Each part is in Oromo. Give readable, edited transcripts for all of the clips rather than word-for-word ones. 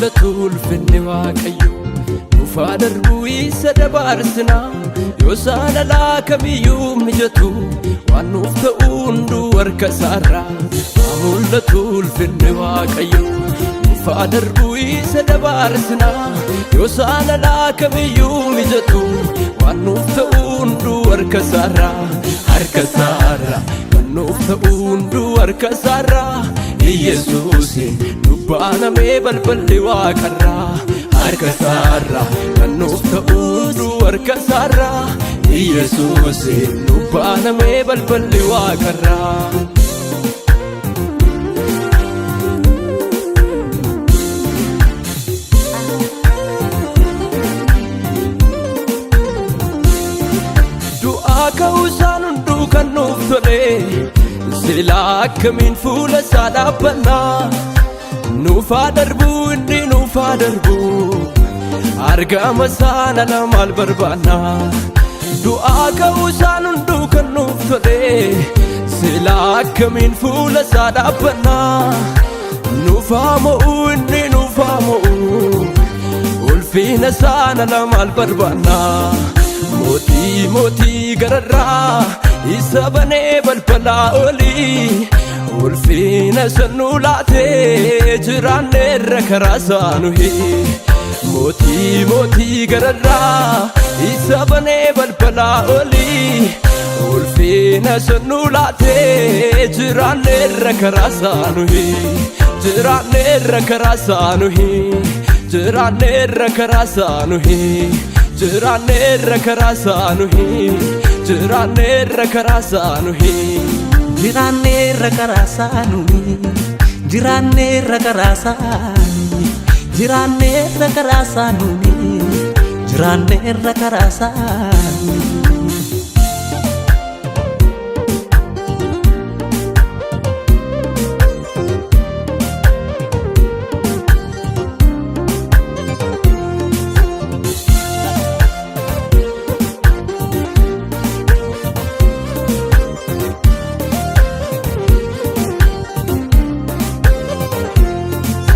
mul'atul finni waaqayyo dhufaa darbuu isa dabaarsina yoo saalalaa kamiyyuu mijatu waan nuuf ta'u hunduu harka isaarraa mul'atul finni waaqayyo dhufaa darbuu isa dabaarsina yoo saalalaa kamiyyuu mijatu waan nuuf ta'u hunduu harka isaarraa waan nuuf ta'u hunduu harka isaarraa Yesuusin dubbaanamee balballi waaqarraa harka isaarraa kan nuuf ta'u hunduu harka isaarraa Yesuusin dubbaanamee balballi waaqarraa. Du'aa ka'uusaan hunduu kan nuuf tole silaa akkamiin fuula isaa dhaabbannaa nuufaa darbuu inni nuufaa darbuu argama isaa nala maal barbaannaa du'aa ka'uusaan hunduu kan nuuf tole silaa akkamiin fuula isaa dhaabbannaa nuufaa mo'uu inni nuufaa mo'uu ulfina isaa nala maal barbaannaa mootii mootii gararraa isa banee balbalaa olii ulfina sannuu laatee jiraanneerra karaa isaa nuyi mootii mootii gararraa isa banee balbalaa olii ulfina sannuu laatee jiraanneerra karaa isaa nuyi jiraanneerra karaa isaa nuyi jiraanneerra karaa isaa nuyi jiraanneerra karaa isaa nuyi jiraanneerra karaa isaa nuyi jiraanneerra karaa isaa nuyi jiraanneerra karaa isaa nuyi jiraanneerra karaa isaa nuyi jiraanneerra karaa isaa nuyi.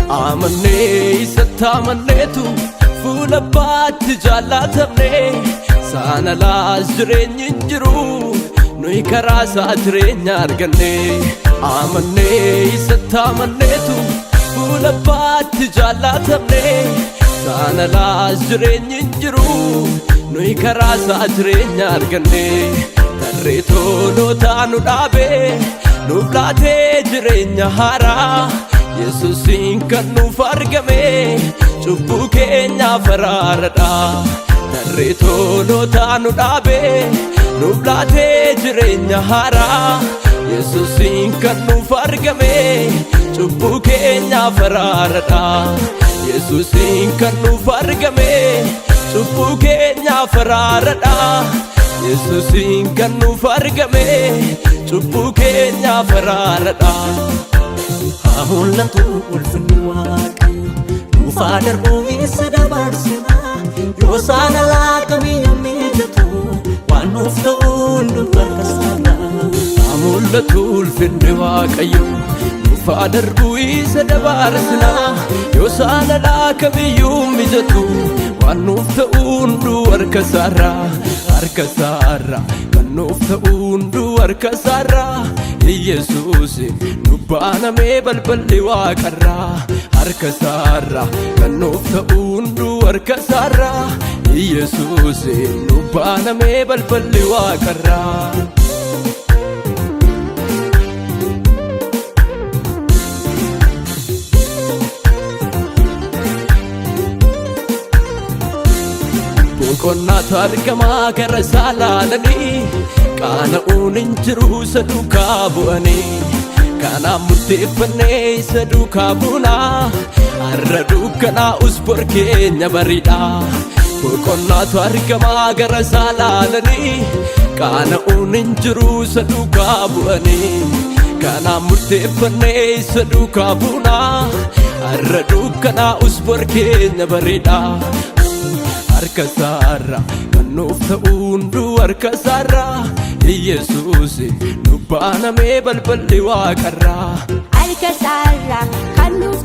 Amannee isatti amanneetu fuula baatti jaallatamne saanalaas jireenyi hin jiru nuyi karaa isaa jireenya arganne amannee isatti amanneetu fuula baatti jaallatamne saanalaas jireenyi hin jiru nuyi karaa isaa jireenya arganne tarree toolootaa nu dhaabee nuuf laatee jireenya haaraa Yesuusin kan nuuf argame cubbuu keenyaaf araaradha tarree toolootaa nu dhaabee nuuf laatee jireenya haaraa Yesuusin kan nuuf argame cubbuu keenyaaf araaradha Yesuusin kan nuuf argame cubbuu keenyaaf araaradha Yesuusin kan nuuf argame cubbuu keenyaaf araaradha. mul'atu ulfinni waaqayyo dhufaa darbuu isa dabaarsina yoo saalalaa kamiyyuu mijatu waan nuuf ta'u hunduu harka isaarraa mul'atu ulfinni waaqayyo dhufaa darbuu isa dabaarsina yoo saalalaa kamiyyuu mijatu waan nuuf ta'u hunduu harka isaarraa kan nuuf ta'u hunduu harka isaarraa Yesuusin dubbaanamee balballi waaqarraa harka isaarraa kan nuuf ta'u hunduu harka isaarraa Yesuusin dubbaanamee balballi waaqarraa. Boqonnaatu argamaa gara isaa laalanii qaana'uun hin jiru isa duukaa bu'anii kanaaf murteeffannee isa duukaa buunaa har'a dukkanaa'us bor keenya bariidha boqonnaatu argamaa gara isaa laalanii qaana'uun hin jiru isa duukaa bu'anii kanaaf murteeffannee isa duukaa buunaa har'a dukkanaa'us bor keenya bariidha harka isaarraa kan nuuf ta'u hunduu harka isaarraa Yesuusin dubbaanamee balballi waaqarraa harka isaarraa kan nuuf